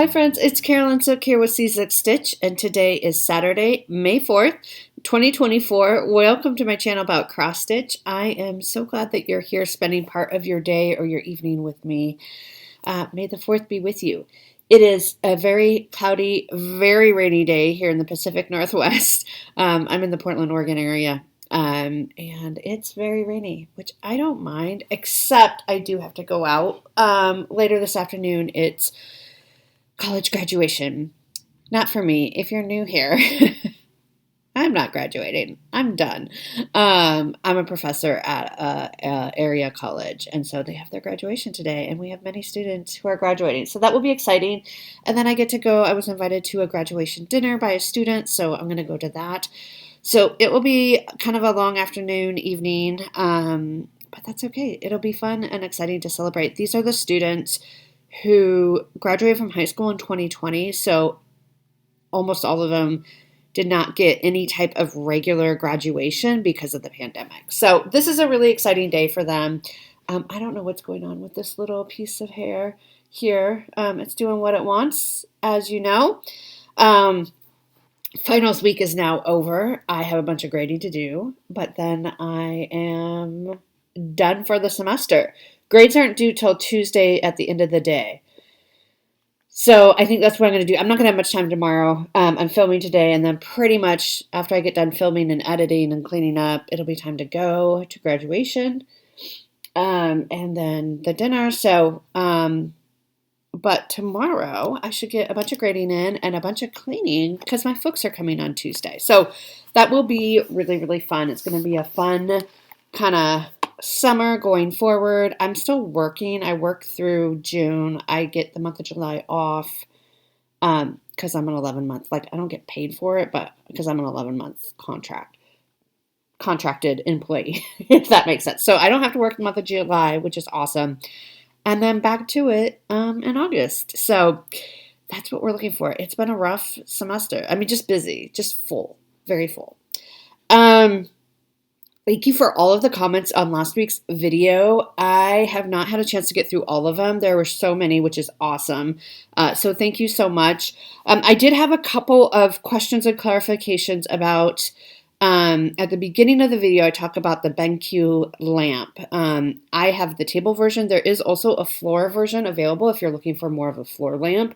Hi friends, it's Carolyn Sook here with C6 Stitch, and today is Saturday, May 4th, 2024. Welcome to my channel about cross stitch. I am so glad that you're here spending part of your day or your evening with me. May the 4th be with you. It is a very cloudy, very rainy day here in the Pacific Northwest. I'm in the Portland, Oregon area. And it's very rainy, which I don't mind, except I do have to go out. Later this afternoon, it's college graduation. Not for me. If you're new here, I'm not graduating. I'm done. I'm a professor at a area college, and so they have their graduation today, and we have many students who are graduating. So that will be exciting. And then I get to go. I was invited to a graduation dinner by a student, so I'm going to go to that. So it will be kind of a long afternoon, evening, but that's okay. It'll be fun and exciting to celebrate. These are the students who graduated from high school in 2020, so almost all of them did not get any type of regular graduation because of the pandemic. So this is a really exciting day for them. I don't know what's going on with this little piece of hair here. It's doing what it wants, as you know. Finals week is now over. I have a bunch of grading to do, but then I am done for the semester. Grades aren't due till Tuesday at the end of the day. So I think that's what I'm going to do. I'm not going to have much time tomorrow. I'm filming today, and then pretty much after I get done filming and editing and cleaning up, it'll be time to go to graduation, and then the dinner. So, but tomorrow I should get a bunch of grading in and a bunch of cleaning because my folks are coming on Tuesday. So that will be really, really fun. It's going to be a fun kind of summer going forward. I'm still working. I work through June. I get the month of July off because I'm an 11-month. Like, I don't get paid for it, but because I'm an 11-month contracted employee, if that makes sense. So I don't have to work the month of July, which is awesome. And then back to it in August. So that's what we're looking for. It's been a rough semester. I mean, just busy, just full, very full. Thank you for all of the comments on last week's video. I have not had a chance to get through all of them. There were so many, which is awesome. So thank you so much. I did have a couple of questions and clarifications about, at the beginning of the video, I talk about the BenQ lamp. I have the table version. There is also a floor version available if you're looking for more of a floor lamp.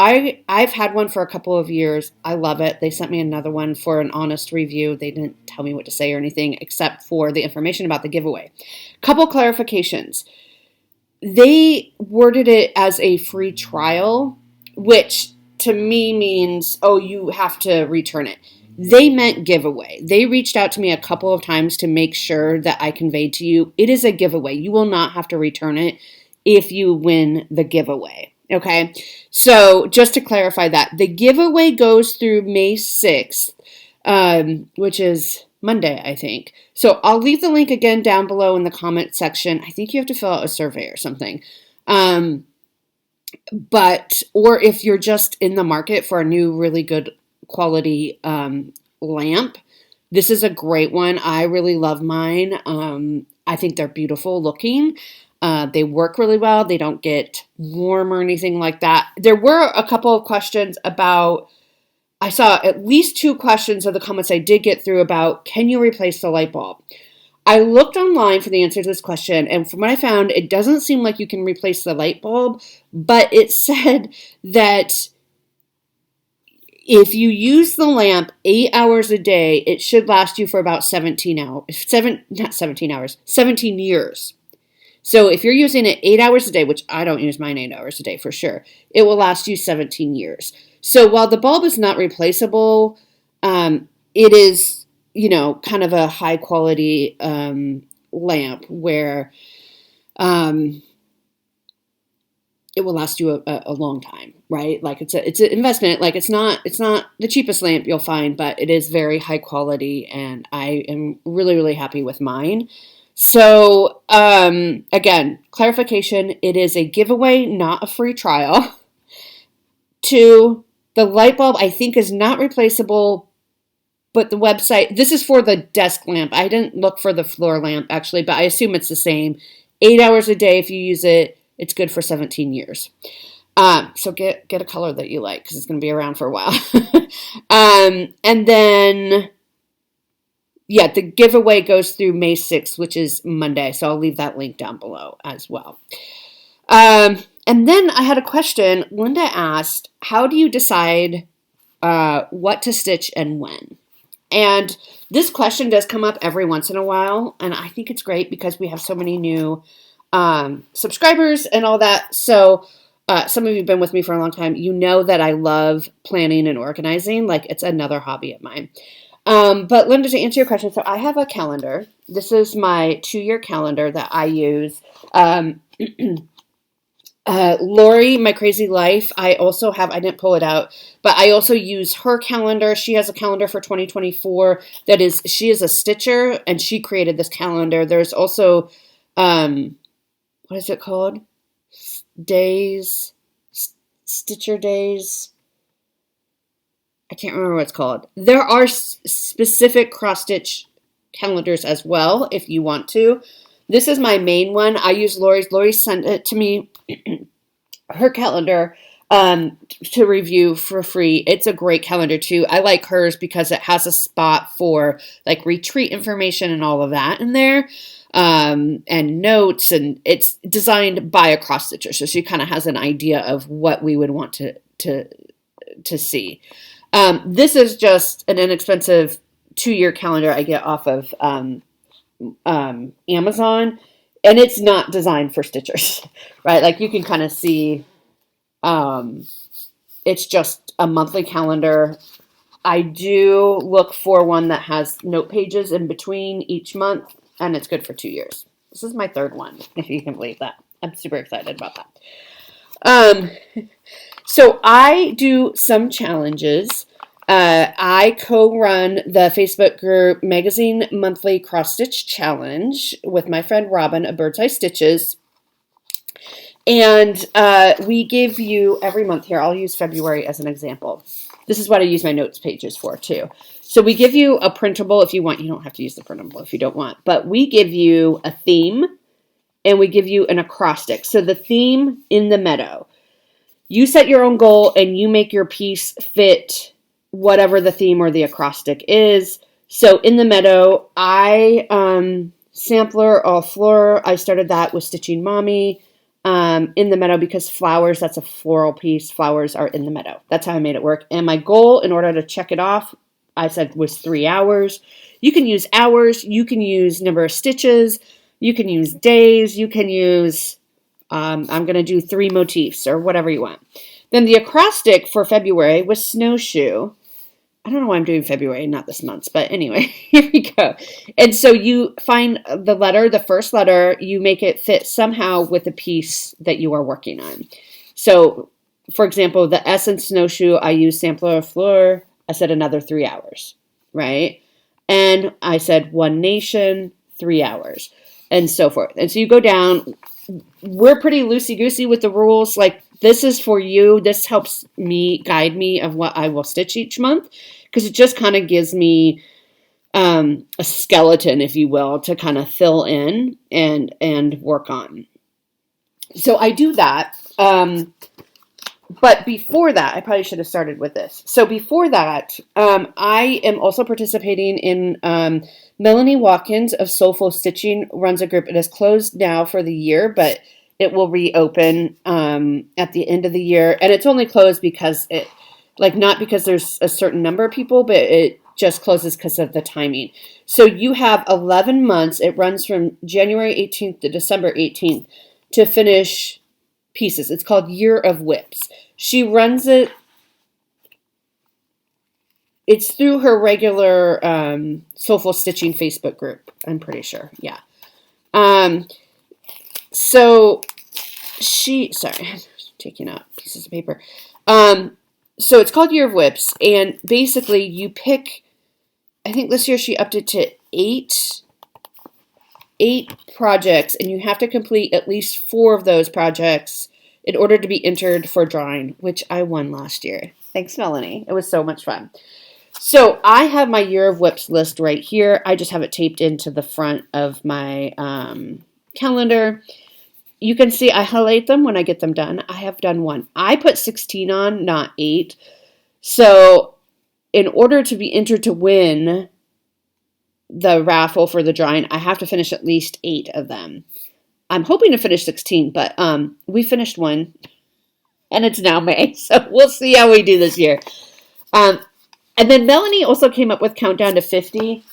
I've had one for a couple of years. I love it. They sent me another one for an honest review. They didn't tell me what to say or anything except for the information about the giveaway. Couple clarifications. They worded it as a free trial, which to me means, oh, you have to return it. They meant giveaway. They reached out to me a couple of times to make sure that I conveyed to you, it is a giveaway. You will not have to return it if you win the giveaway. Okay, so just to clarify that, the giveaway goes through May 6th, which is Monday, I think. So I'll leave the link again down below in the comment section. I think you have to fill out a survey or something. Or if you're just in the market for a new really good quality lamp, this is a great one. I really love mine. I think they're beautiful looking. They work really well. They don't get warm or anything like that. There were a couple of questions about, I saw at least 2 questions of the comments I did get through about, can you replace the light bulb? I looked online for the answer to this question, and from what I found, it doesn't seem like you can replace the light bulb, but it said that if you use the lamp 8 hours a day, it should last you for about 17 years. So if you're using it 8 hours a day, which I don't use mine 8 hours a day for sure, it will last you 17 years. So while the bulb is not replaceable, it is, kind of a high quality lamp where it will last you a long time, right? Like it's an investment. Like it's not the cheapest lamp you'll find, but it is very high quality, and I am really, really happy with mine. So, again, clarification, it is a giveaway, not a free trial. 2, the light bulb, I think, is not replaceable, but the website, this is for the desk lamp. I didn't look for the floor lamp, actually, but I assume it's the same. 8 hours a day if you use it, it's good for 17 years. So get a color that you like because it's going to be around for a while. And then, yeah, the giveaway goes through May 6th, which is Monday. So I'll leave that link down below as well. And then I had a question. Linda asked, how do you decide what to stitch and when? And this question does come up every once in a while, and I think it's great because we have so many new subscribers and all that. So some of you have been with me for a long time. You know that I love planning and organizing. Like, it's another hobby of mine. But Linda, to answer your question, so I have a calendar. This is my 2-year calendar that I use. Lori, My Crazy Life, I also have, I didn't pull it out, but I also use her calendar. She has a calendar for 2024 that is, she is a stitcher and she created this calendar. There's also, what is it called? Days, Stitcher Days. I can't remember what it's called. There are specific cross-stitch calendars as well if you want to. This is my main one. I use Lori's. Lori sent it to me, her calendar, to review for free. It's a great calendar too. I like hers because it has a spot for like retreat information and all of that in there, and notes, and it's designed by a cross stitcher, so she kind of has an idea of what we would want to see. This is just an inexpensive 2-year calendar I get off of Amazon, and it's not designed for stitchers, right? Like you can kind of see, it's just a monthly calendar. I do look for one that has note pages in between each month, and it's good for 2 years. This is my 3rd one, if you can believe that. I'm super excited about that. So I do some challenges. I co-run the Facebook group Magazine Monthly Cross Stitch Challenge with my friend Robin of Bird's Eye Stitches. And we give you every month here, I'll use February as an example. This is what I use my notes pages for too. So we give you a printable if you want. You don't have to use the printable if you don't want. But we give you a theme and we give you an acrostic. So the theme, in the meadow. You set your own goal and you make your piece fit whatever the theme or the acrostic is. So in the meadow, sampler au fleur, I started that with Stitching Mommy. In the meadow, because flowers, that's a floral piece. Flowers are in the meadow. That's how I made it work. And my goal, in order to check it off, I said was 3 hours. You can use hours. You can use number of stitches. You can use days. You can use, I'm going to do 3 motifs or whatever you want. Then the acrostic for February was snowshoe. I don't know why I'm doing February, not this month, but anyway, here we go. And so you find the letter, the first letter, you make it fit somehow with the piece that you are working on. So, for example, the S in snowshoe, I use sampler au fleur. I said another 3 hours, right? And I said One Nation, 3 hours, and so forth. And so you go down. We're pretty loosey-goosey with the rules. Like, this is for you. This helps me, guide me of what I will stitch each month, because it just kind of gives me a skeleton, if you will, to kind of fill in and work on. So I do that. But before that, I probably should have started with this. So before that, I am also participating in Melanie Watkins of Soulful Stitching runs a group. It is closed now for the year, but it will reopen at the end of the year. And it's only closed because not because there's a certain number of people, but it just closes because of the timing. So you have 11 months. It runs from January 18th to December 18th to finish pieces. It's called Year of Whips. She runs it. It's through her regular Soulful Stitching Facebook group, I'm pretty sure. Yeah. So sorry, I'm taking out pieces of paper. So it's called Year of Whips, and basically you pick, I think this year she upped it to eight projects, and you have to complete at least 4 of those projects in order to be entered for drawing, which I won last year. Thanks, Melanie. It was so much fun. So I have my Year of Whips list right here. I just have it taped into the front of my calendar. you can see I highlight them when I get them done. I have done one. I put 16 on, not 8. So in order to be entered to win the raffle for the drawing, I have to finish at least 8 of them. I'm hoping to finish 16, but we finished one, and it's now May, so we'll see how we do this year. And then Melanie also came up with Countdown to 50.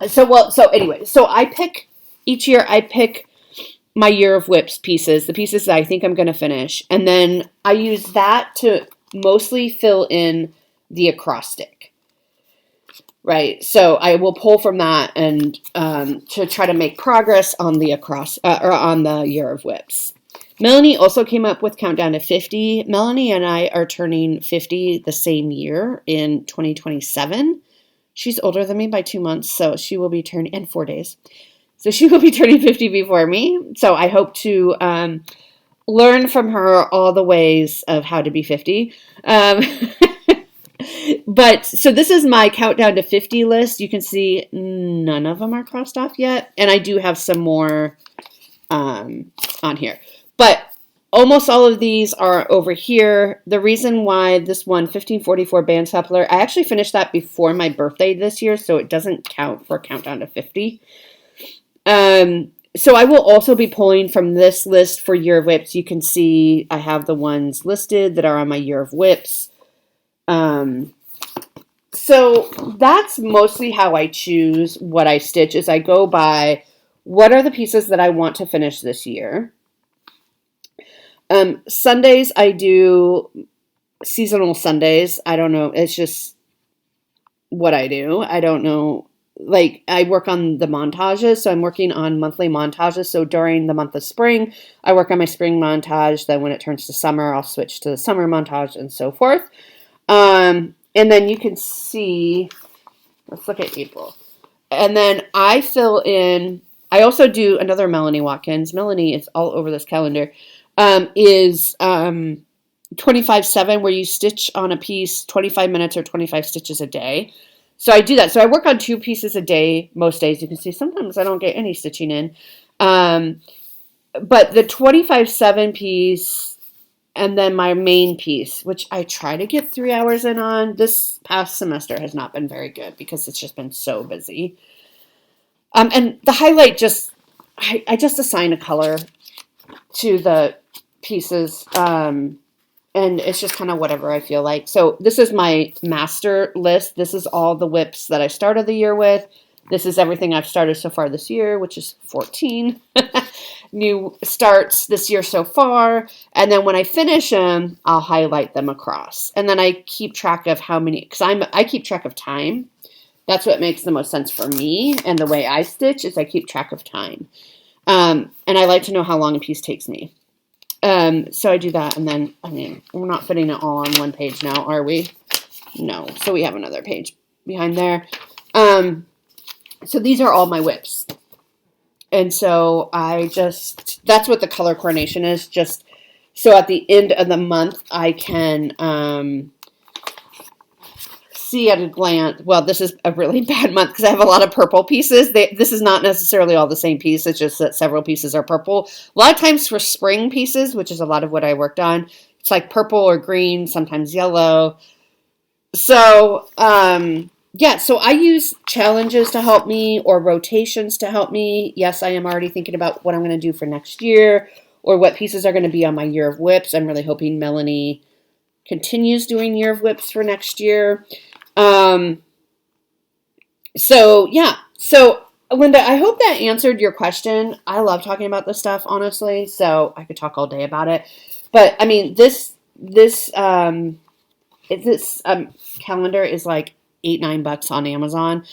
So anyway, so each year I pick my Year of Whips pieces, the pieces that I think I'm going to finish, and then I use that to mostly fill in the acrostic. Right, so I will pull from that and to try to make progress on the on the Year of Whips. Melanie also came up with Countdown to 50. Melanie and I are turning 50 the same year in 2027. She's older than me by 2 months, so she will be turning in 4 days. So she will be turning 50 before me. So I hope to learn from her all the ways of how to be 50. But so this is my Countdown to 50 list. You can see none of them are crossed off yet. And I do have some more on here. But almost all of these are over here. The reason why this one, 1544 Band Sampler, I actually finished that before my birthday this year, so it doesn't count for Countdown to 50. So I will also be pulling from this list for Year of Whips. You can see I have the ones listed that are on my Year of Whips. So that's mostly how I choose what I stitch, is I go by what are the pieces that I want to finish this year. Sundays, I do seasonal Sundays. I don't know. It's just what I do. I don't know. Like, I work on the montages, so I'm working on monthly montages. So during the month of spring, I work on my spring montage. Then when it turns to summer, I'll switch to the summer montage and so forth. And then you can see, let's look at April. And then I fill in, I also do another Melanie Watkins. Melanie is all over this calendar. Is 25/7, where you stitch on a piece 25 minutes or 25 stitches a day. So I do that. So I work on 2 pieces a day most days. You can see sometimes I don't get any stitching in. But the 25/7 piece and then my main piece, which I try to get 3 hours in on, this past semester has not been very good because it's just been so busy. And the highlight I just assign a color to the pieces, and it's just kind of whatever I feel like. So this is my master list. This is all the whips that I started the year with. This is everything I've started so far this year, which is 14 new starts this year so far. And then when I finish them, I'll highlight them across. And then I keep track of how many, because I keep track of time. That's what makes the most sense for me. And the way I stitch is I keep track of time. And I like to know how long a piece takes me. So I do that, and then, I mean, we're not fitting it all on one page now, are we? No. So we have another page behind there. So these are all my whips. And so that's what the color coordination is, just so at the end of the month I can see at a glance, well, this is a really bad month because I have a lot of purple pieces. This is not necessarily all the same piece. It's just that several pieces are purple. A lot of times for spring pieces, which is a lot of what I worked on, it's like purple or green, sometimes yellow. So, yeah, so I use challenges to help me or rotations to help me. Yes, I am already thinking about what I'm going to do for next year or what pieces are going to be on my Year of Whips. I'm really hoping Melanie continues doing Year of Whips for next year. So yeah, so Linda, I hope that answered your question. I love talking about this stuff, honestly, so I could talk all day about it. But I mean, this calendar is like $8-9 on Amazon.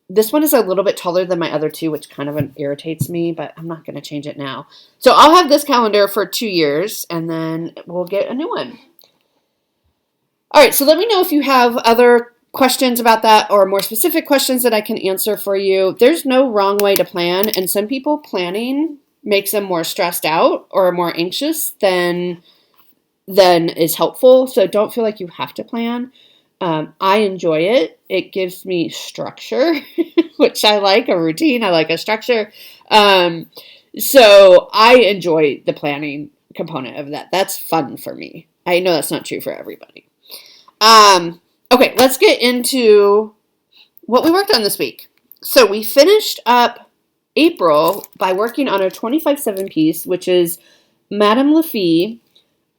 This one is a little bit taller than my other 2, which kind of irritates me, but I'm not going to change it now. So I'll have this calendar for 2 years, and then we'll get a new one. All right, so let me know if you have other questions about that or more specific questions that I can answer for you. There's no wrong way to plan, and some people planning makes them more stressed out or more anxious than is helpful. So don't feel like you have to plan. I enjoy it. It gives me structure, which I like, a routine. I like a structure. So I enjoy the planning component of that. That's fun for me. I know that's not true for everybody. Okay, let's get into what we worked on this week. So we finished up April by working on a 25/7 piece, which is Madame Lafitte.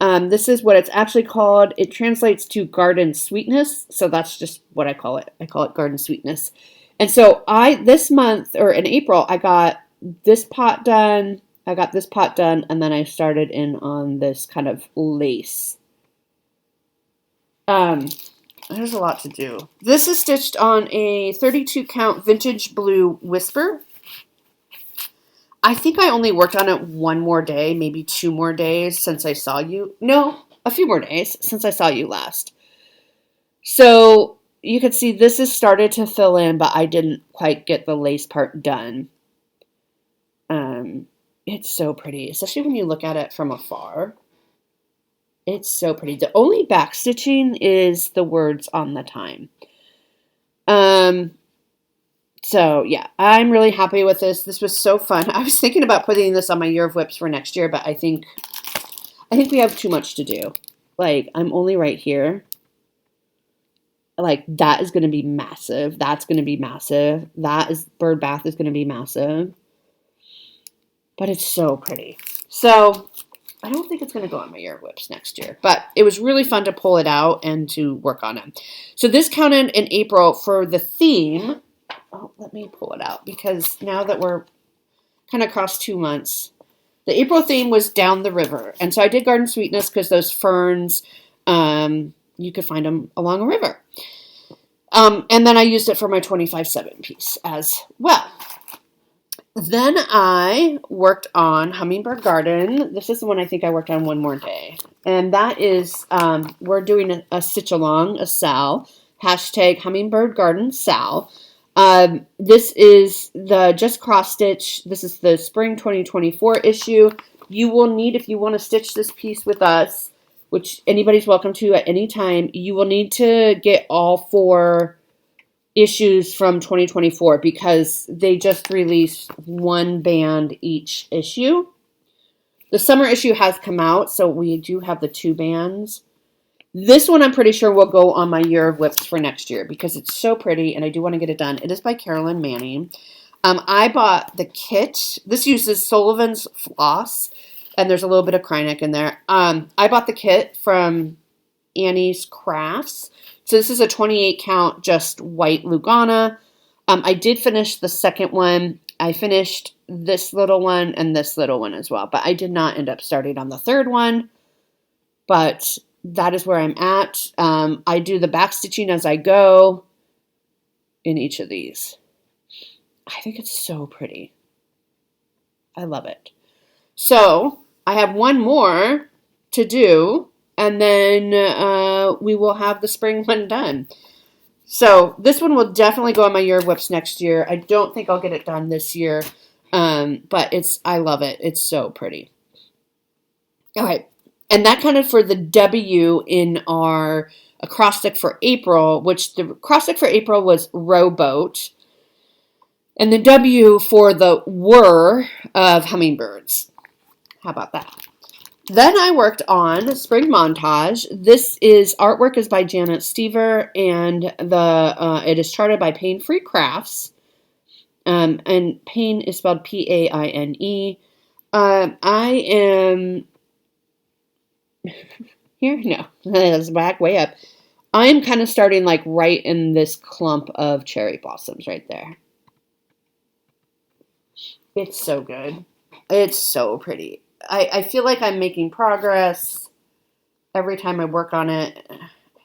This is what it's actually called. It translates to garden sweetness. So that's just what I call it. I call it garden sweetness. And so this month, or in April, I got this pot done. I got this pot done, and then I started in on this kind of lace. There's a lot to do. This is stitched on a 32 count vintage blue whisper. I think I only worked on it one more day, maybe 2 more days since I saw you. No, a few more days since I saw you last. So you can see this is started to fill in, but I didn't quite get the lace part done. It's so pretty, especially when you look at it from afar. It's so pretty. The only back stitching is the words on the time. So yeah, I'm really happy with this. This was so fun. I was thinking about putting this on my Year of Whips for next year, but I think we have too much to do. Like, I'm only right here. Like, that is going to be massive. That's going to be massive. Bird Bath is going to be massive. But it's so pretty. So I don't think it's going to go on my Year of Whips next year. But it was really fun to pull it out and to work on it. So this counted in April for the theme. Oh, let me pull it out, because now that we're kind of across 2 months, the April theme was down the river. And so I did garden sweetness because those ferns, you could find them along a river. And then I used it for my 25/7 piece as well. Then I worked on Hummingbird Garden. This is the one I think I worked on one more day. And that is, we're doing a stitch along, a Sal, hashtag Hummingbird Garden Sal. This is the just cross stitch. This is the spring 2024 issue. You will need, if you want to stitch this piece with us, which anybody's welcome to at any time, you will need to get all 4 issues from 2024 because they just released 1 band each issue. The summer issue has come out, so we do have the 2 bands. This one I'm pretty sure will go on my Year of Whips for next year because it's so pretty and I do want to get it done. It is by Carolyn Manning. I bought the kit. This uses Sullivan's floss and there's a little bit of Krynic in there. I bought the kit from Annie's Crafts. So this is a 28 count, just white Lugana. I did finish the second one. I finished this little one and this little one as well, but I did not end up starting on the third one. But that is where I'm at. I do the back stitching as I go in each of these. I think it's so pretty. I love it. So I have one more to do, and then we will have the spring one done. So this one will definitely go on my Year of Whips next year. I don't think I'll get it done this year, but I love it. It's so pretty. All right. And that counted for the W in our acrostic for April, which the acrostic for April was rowboat. And the W for the whir of hummingbirds. How about that? Then I worked on Spring Montage. This artwork is by Janet Stever, and it is charted by Pain Free Crafts. And Pain is spelled Paine. I am here. No, that's back way up. I am kind of starting like right in this clump of cherry blossoms right there. It's so good. It's so pretty. I feel like I'm making progress every time I work on it.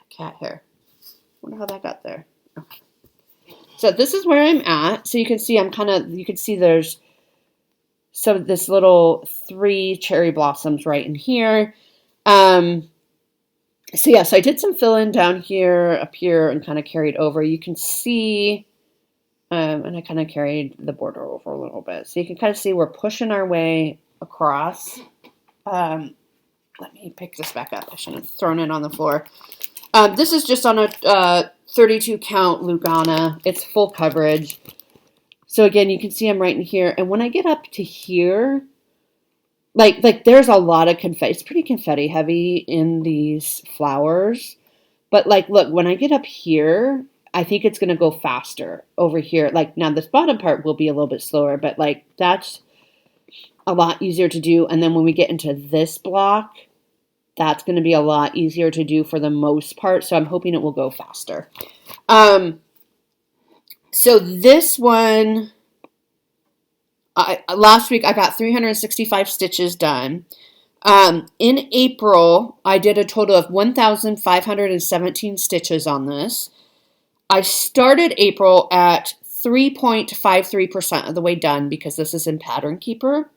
Cat hair. Wonder how that got there. Okay. So this is where I'm at. So you can see you can see there's this little 3 cherry blossoms right in here. So yeah, so I did some fill-in down here, up here, and kind of carried over. You can see, and I kind of carried the border over a little bit. So you can kind of see we're pushing our way across. Let me pick this back up. I shouldn't have thrown it on the floor. This is just on a 32 count Lugana. It's full coverage. So again, you can see I'm right in here. And when I get up to here, like there's a lot of confetti. It's pretty confetti heavy in these flowers. But like, look, when I get up here, I think it's going to go faster over here. Like now this bottom part will be a little bit slower, but like that's a lot easier to do. And then when we get into this block, that's going to be a lot easier to do for the most part. So I'm hoping it will go faster. So this one, last week I got 365 stitches done. In April, I did a total of 1,517 stitches on this. I started April at 3.53% of the way done because this is in Pattern Keeper.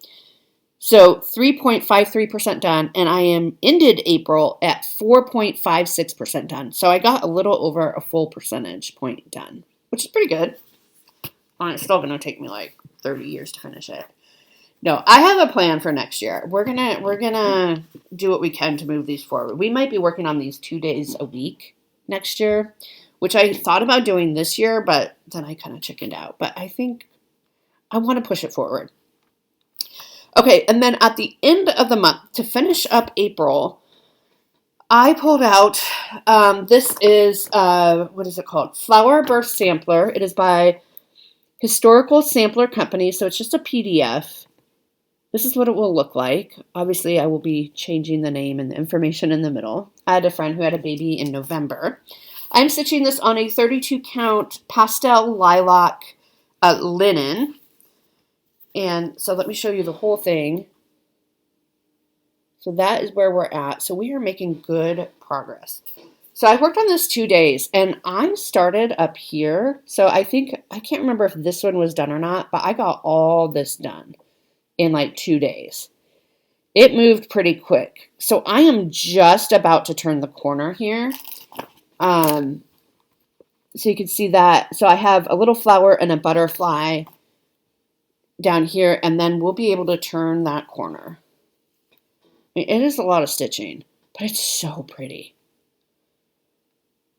So 3.53% done, and I am ended April at 4.56% done. So I got a little over a full percentage point done, which is pretty good. It's still going to take me like 30 years to finish it. No, I have a plan for next year. We're gonna do what we can to move these forward. We might be working on these 2 days a week next year, which I thought about doing this year, but then I kind of chickened out. But I think I want to push it forward. Okay, and then at the end of the month, to finish up April, I pulled out, this is, what is it called? Flower Burst Sampler. It is by Historical Sampler Company, so it's just a PDF. This is what it will look like. Obviously, I will be changing the name and the information in the middle. I had a friend who had a baby in November. I'm stitching this on a 32 count pastel lilac linen. And so let me show you the whole thing. So that is where we're at. So we are making good progress. So I worked on this 2 days and I started up here. So I can't remember if this one was done or not, but I got all this done in like 2 days. It moved pretty quick. So I am just about to turn the corner here. So you can see that. So I have a little flower and a butterfly down here, and then we'll be able to turn that corner. I mean, it is a lot of stitching, but it's so pretty.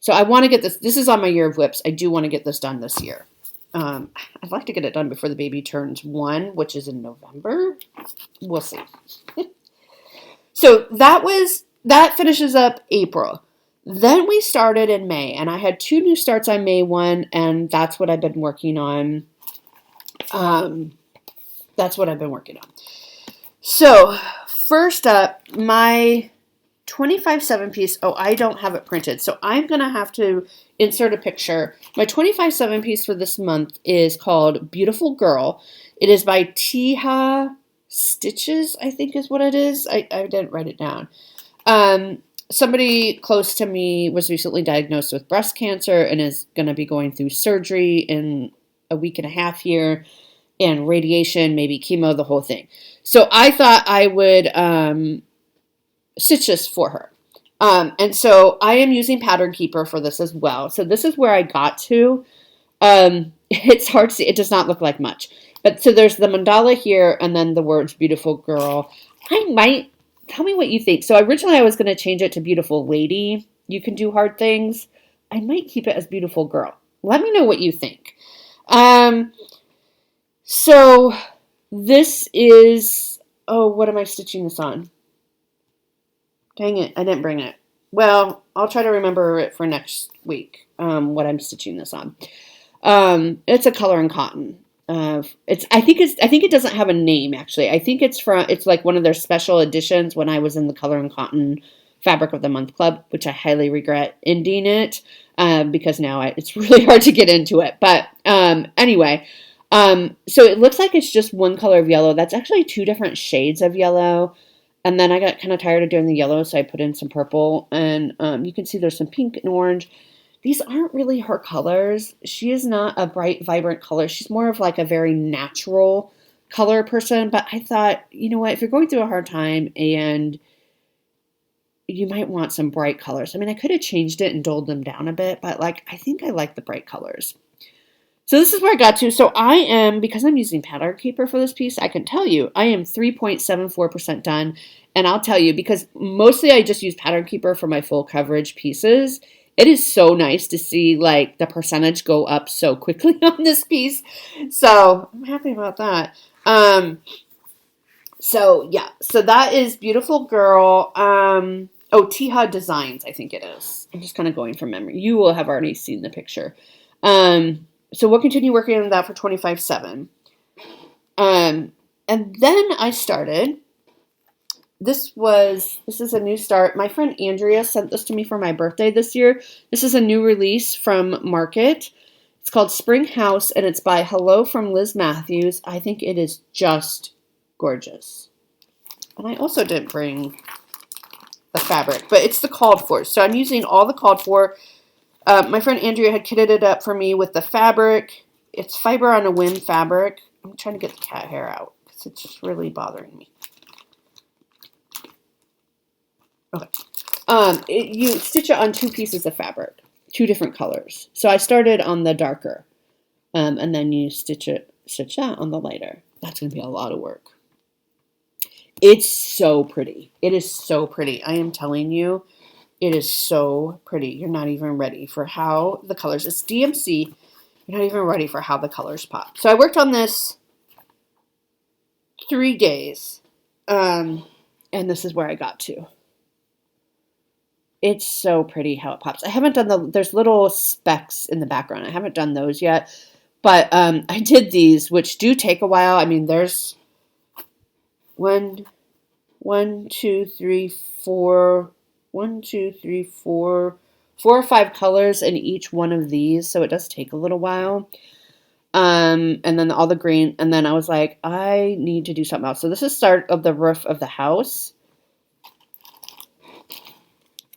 So I want to get this. This is on my year of whips. I do want to get this done this year. I'd like to get it done before the baby turns 1, which is in November. We'll see. So that finishes up April. Then we started in May, and I had 2 new starts on May 1, and that's what I've been working on. So first up, my 25/7 piece. Oh, I don't have it printed, so I'm going to have to insert a picture. My 25/7 piece for this month is called Beautiful Girl. It is by Tiha Stitches, I think is what it is. I didn't write it down. Somebody close to me was recently diagnosed with breast cancer and is going to be going through surgery in a week and a half here, and radiation, maybe chemo, the whole thing. So I thought I would stitch this for her. And so I am using Pattern Keeper for this as well. So this is where I got to. It's hard to see. It does not look like much. But so there's the mandala here and then the words Beautiful Girl. Tell me what you think. So originally I was going to change it to Beautiful Lady. You can do hard things. I might keep it as Beautiful Girl. Let me know what you think. So this is, what am I stitching this on? Dang it, I didn't bring it. Well, I'll try to remember it for next week, what I'm stitching this on. It's a color and cotton. I think it doesn't have a name actually. I think it's like one of their special editions when I was in the Color and Cotton Fabric of the Month Club, which I highly regret ending it, because now it's really hard to get into it. But anyway, so it looks like it's just one color of yellow. That's actually 2 different shades of yellow. And then I got kind of tired of doing the yellow, so I put in some purple. And you can see there's some pink and orange. These aren't really her colors. She is not a bright, vibrant color. She's more of like a very natural color person. But I thought, you know what, if you're going through a hard time and you might want some bright colors. I mean, I could have changed it and dulled them down a bit, but like I think I like the bright colors. So this is where I got to. So I am, because I'm using Pattern Keeper for this piece, I can tell you I am 3.74% done. And I'll tell you, because mostly I just use Pattern Keeper for my full coverage pieces. It is so nice to see like the percentage go up so quickly on this piece. So I'm happy about that. So yeah, so that is Beautiful Girl. Oh, Tiha Designs, I think it is. I'm just kind of going from memory. You will have already seen the picture. So we'll continue working on that for 25/7. And then I started. This is a new start. My friend Andrea sent this to me for my birthday this year. This is a new release from Market. It's called Spring House, and it's by Hello from Liz Matthews. I think it is just gorgeous. And I also didn't bring the fabric, but it's the called for. So I'm using all the called for. My friend Andrea had kitted it up for me with the fabric. It's Fiber on a Whim fabric. I'm trying to get the cat hair out because it's just really bothering me. Okay. You stitch it on 2 pieces of fabric, 2 different colors. So I started on the darker, and then you stitch that on the lighter. That's going to be a lot of work. It's so pretty. It is so pretty. I am telling you, it is so pretty. You're not even ready for how the colors. It's DMC. You're not even ready for how the colors pop. So I worked on this 3 days, and this is where I got to. It's so pretty how it pops. I haven't done there's little specks in the background. I haven't done those yet. But I did these, which do take a while. I mean, there's 4 or 5 colors in each one of these. So it does take a little while. And then all the green. And then I was like, I need to do something else. So this is start of the roof of the house.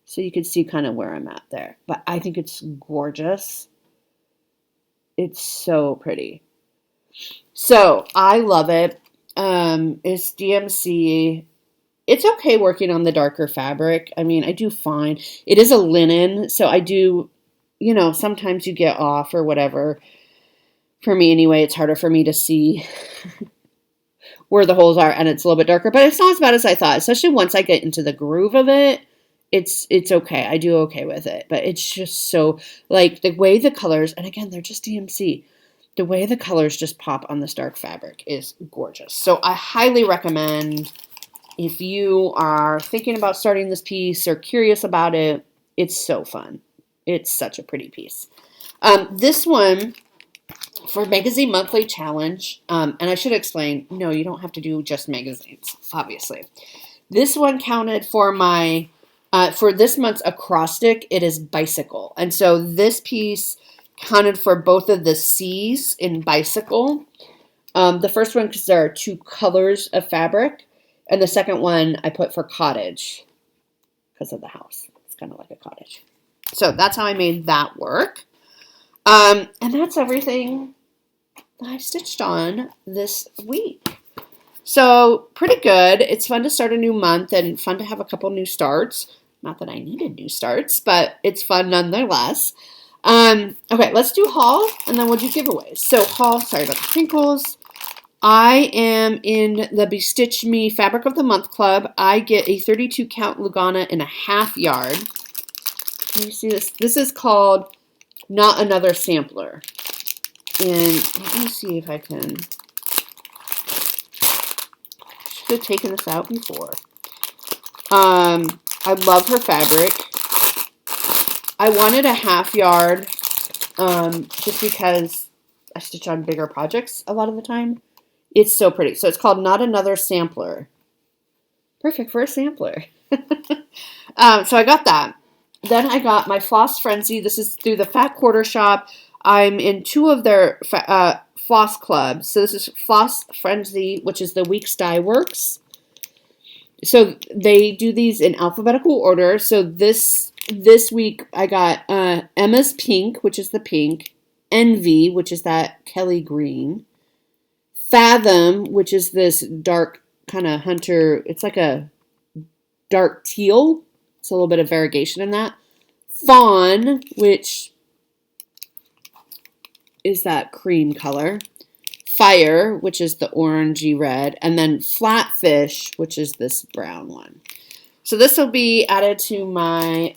So you can see kind of where I'm at there. But I think it's gorgeous. It's so pretty. So I love it. It's DMC. It's okay working on the darker fabric. I mean, I do fine. It is a linen, so I do, sometimes you get off or whatever. For me anyway, it's harder for me to see where the holes are, and it's a little bit darker. But it's not as bad as I thought, especially once I get into the groove of it. It's okay. I do okay with it. But it's just so, like, the way the colors, and again, they're just DMC. The way the colors just pop on this dark fabric is gorgeous. So I highly recommend, if you are thinking about starting this piece or curious about it, it's so fun. It's such a pretty piece. This one, for Magazine Monthly Challenge, and I should explain, no, you don't have to do just magazines, obviously. This one counted for my... for this month's acrostic, it is bicycle. And so this piece counted for both of the C's in bicycle. The first one, because there are 2 colors of fabric. And the second one I put for cottage because of the house. It's kind of like a cottage. So that's how I made that work. And that's everything that I stitched on this week. So pretty good. It's fun to start a new month and fun to have a couple new starts. Not that I needed new starts, but it's fun nonetheless. Okay, let's do haul, and then we'll do giveaways. So haul, sorry about the crinkles. I am in the Bestitch Me Fabric of the Month Club. I get a 32 count Lugana in a half yard. Can you see this? This is called Not Another Sampler. And let me see if I can. Should have taken this out before. I love her fabric. I wanted a half yard just because I stitch on bigger projects a lot of the time. It's so pretty. So it's called Not Another Sampler. Perfect for a sampler. So I got that. Then I got my Floss Frenzy. This is through the Fat Quarter Shop. I'm in 2 of their floss clubs. So this is Floss Frenzy, which is the Weeks Dye Works. So they do these in alphabetical order. So this week I got Emma's Pink, which is the pink. Envy, which is that Kelly green. Fathom, which is this dark kind of hunter. It's like a dark teal. It's a little bit of variegation in that. Fawn, which is that cream color. Fire, which is the orangey red, and then Flatfish, which is this brown one. So this will be added to my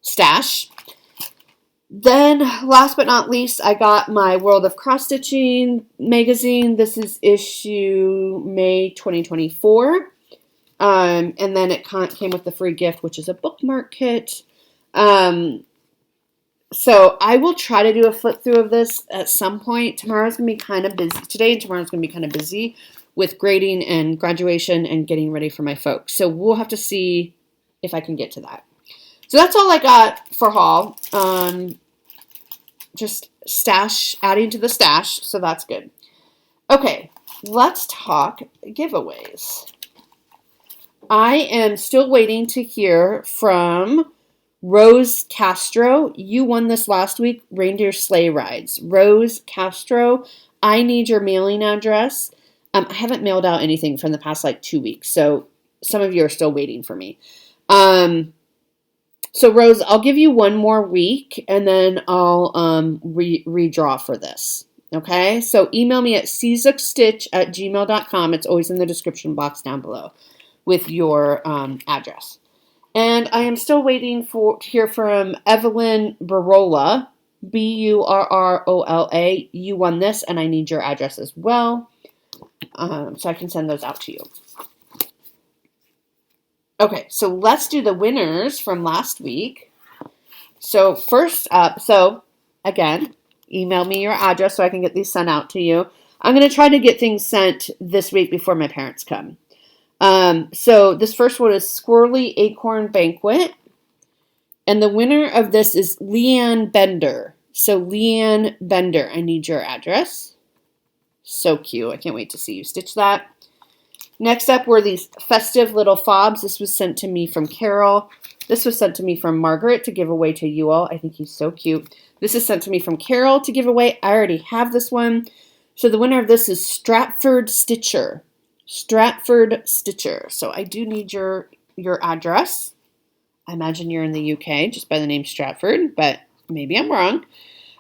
stash. Then, last but not least, I got my World of Cross Stitching magazine. This is issue May 2024. And then it came with the free gift, which is a bookmark kit. So I will try to do a flip through of this at some point. Tomorrow's going to be kind of busy. Today and tomorrow's going to be kind of busy with grading and graduation and getting ready for my folks. So we'll have to see if I can get to that. So that's all I got for haul. Just stash, adding to the stash, so that's good. Okay, let's talk giveaways. I am still waiting to hear from Rose Castro. You won this last week, Reindeer Sleigh Rides. Rose Castro, I need your mailing address. I haven't mailed out anything from the past 2 weeks, so some of you are still waiting for me. So Rose, I'll give you one more week, and then I'll redraw for this. Okay? So email me at czukstitch@gmail.com. It's always in the description box down below with your address. And I am still waiting to hear from Evelyn Burrola, Burrola. You won this, and I need your address as well, so I can send those out to you. Okay, so let's do the winners from last week. So first up, again, email me your address so I can get these sent out to you. I'm going to try to get things sent this week before my parents come. So this first one is Squirrely Acorn Banquet. And the winner of this is Leanne Bender. So Leanne Bender, I need your address. So cute. I can't wait to see you stitch that. Next up were these festive little fobs. This was sent to me from Carol. This was sent to me from Margaret to give away to you all. I think he's so cute. This is sent to me from Carol to give away. I already have this one. So the winner of this is Stratford Stitcher. Stratford Stitcher. So I do need your address. I imagine you're in the UK just by the name Stratford, but maybe I'm wrong.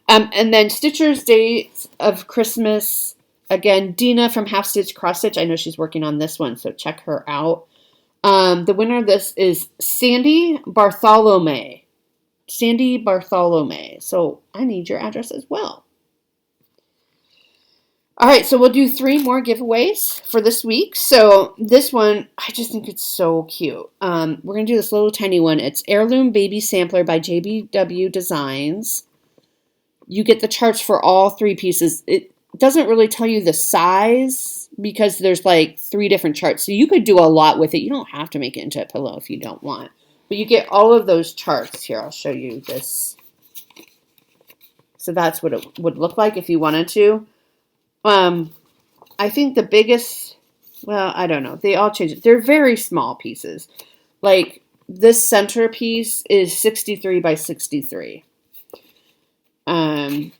And then Stitcher's Days of Christmas. Again, Dina from Half Stitch Cross Stitch. I know she's working on this one, so check her out. The winner of this is Sandy Bartholomew. Sandy Bartholomew. So I need your address as well. All right, so we'll do 3 more giveaways for this week. So this one, I just think it's so cute. We're going to do this little tiny one. It's Heirloom Baby Sampler by JBW Designs. You get the charts for all 3 pieces. It doesn't really tell you the size because there's 3 different charts. So you could do a lot with it. You don't have to make it into a pillow if you don't want. But you get all of those charts. Here, I'll show you this. So that's what it would look like if you wanted to. I think the biggest, I don't know. They all change it. They're very small pieces. This center piece is 63 by 63. You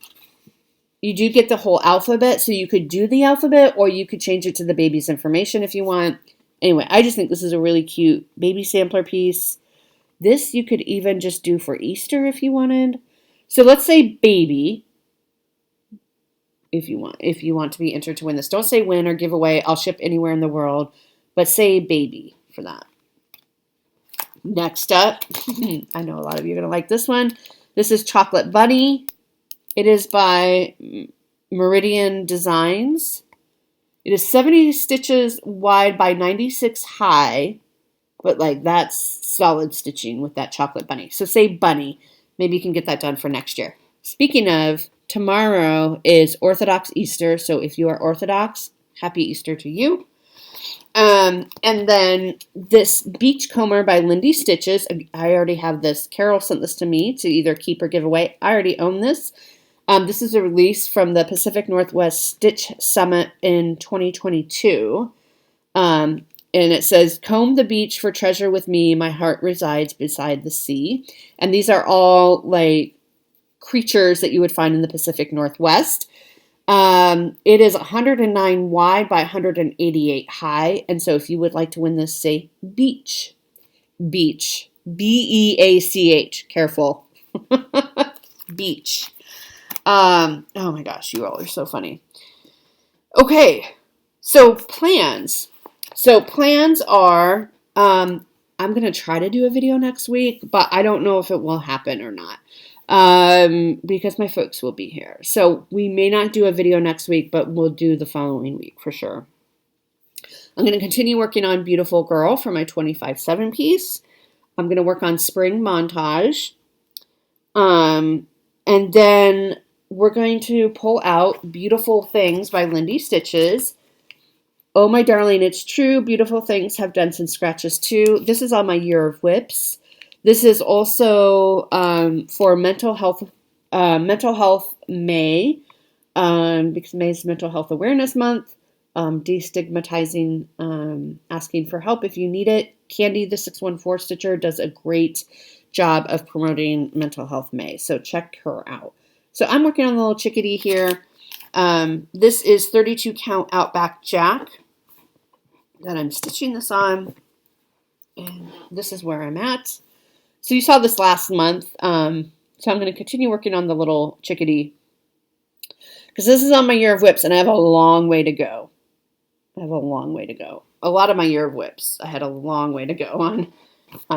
do get the whole alphabet, so you could do the alphabet, or you could change it to the baby's information if you want. Anyway, I just think this is a really cute baby sampler piece. This you could even just do for Easter if you wanted. So let's say baby, if you want to be entered to win this. Don't say win or give away. I'll ship anywhere in the world, but say baby for that. Next up, I know a lot of you are going to like this one. This is Chocolate Bunny. It is by Meridian Designs. It is 70 stitches wide by 96 high, but that's solid stitching with that chocolate bunny. So say bunny. Maybe you can get that done for next year. Speaking of, tomorrow is Orthodox Easter, so if you are Orthodox, happy Easter to you. And then this Beachcomber by Lindy Stitches. I already have this. Carol sent this to me to either keep or give away. I already own this. This is a release from the Pacific Northwest Stitch Summit in 2022. And it says, comb the beach for treasure with me. My heart resides beside the sea. And these are all creatures that you would find in the Pacific Northwest. It is 109 wide by 188 high. And so if you would like to win this, say beach. Beach. B-E-A-C-H. Careful. Beach. Oh my gosh, you all are so funny. Okay, so plans. So plans are, I'm going to try to do a video next week, but I don't know if it will happen or not because my folks will be here. So we may not do a video next week, but we'll do the following week for sure. I'm going to continue working on Beautiful Girl for my 25/7 piece. I'm going to work on Spring Montage. And then we're going to pull out Beautiful Things by Lindy Stitches. Oh, my darling, it's true. Beautiful Things have dents and scratches too. This is on my Year of Whips. This is also for Mental Health May, because May is Mental Health Awareness Month. Destigmatizing, asking for help if you need it. Candy, the 614 Stitcher, does a great job of promoting Mental Health May, so check her out. So I'm working on the little chickadee here. This is 32 count Outback Jack that I'm stitching this on, and this is where I'm at. So you saw this last month, so I'm going to continue working on the little chickadee, because this is on my Year of Whips, and I have a long way to go. A lot of my Year of Whips, I had a long way to go on.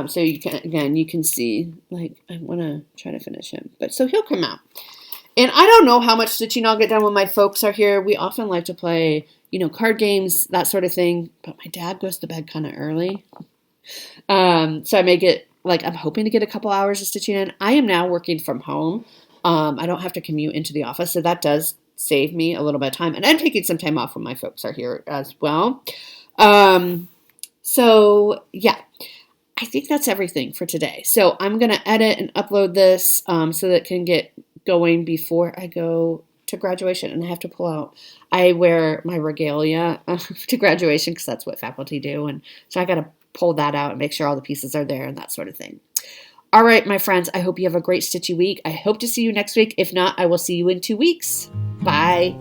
So you can see, like, I want to try to finish him. But so he'll come out. And I don't know how much stitching I'll get done when my folks are here. We often like to play, card games, that sort of thing. But my dad goes to bed kind of early. So I may get, I'm hoping to get a couple hours of stitching in. I am now working from home. I don't have to commute into the office. So that does save me a little bit of time. And I'm taking some time off when my folks are here as well. So yeah, I think that's everything for today. So I'm going to edit and upload this so that it can get going before I go to graduation. And I have to pull out, I wear my regalia to graduation because that's what faculty do. And so I got to pull that out and make sure all the pieces are there and that sort of thing. All right, my friends, I hope you have a great stitchy week. I hope to see you next week. If not, I will see you in 2 weeks. Bye.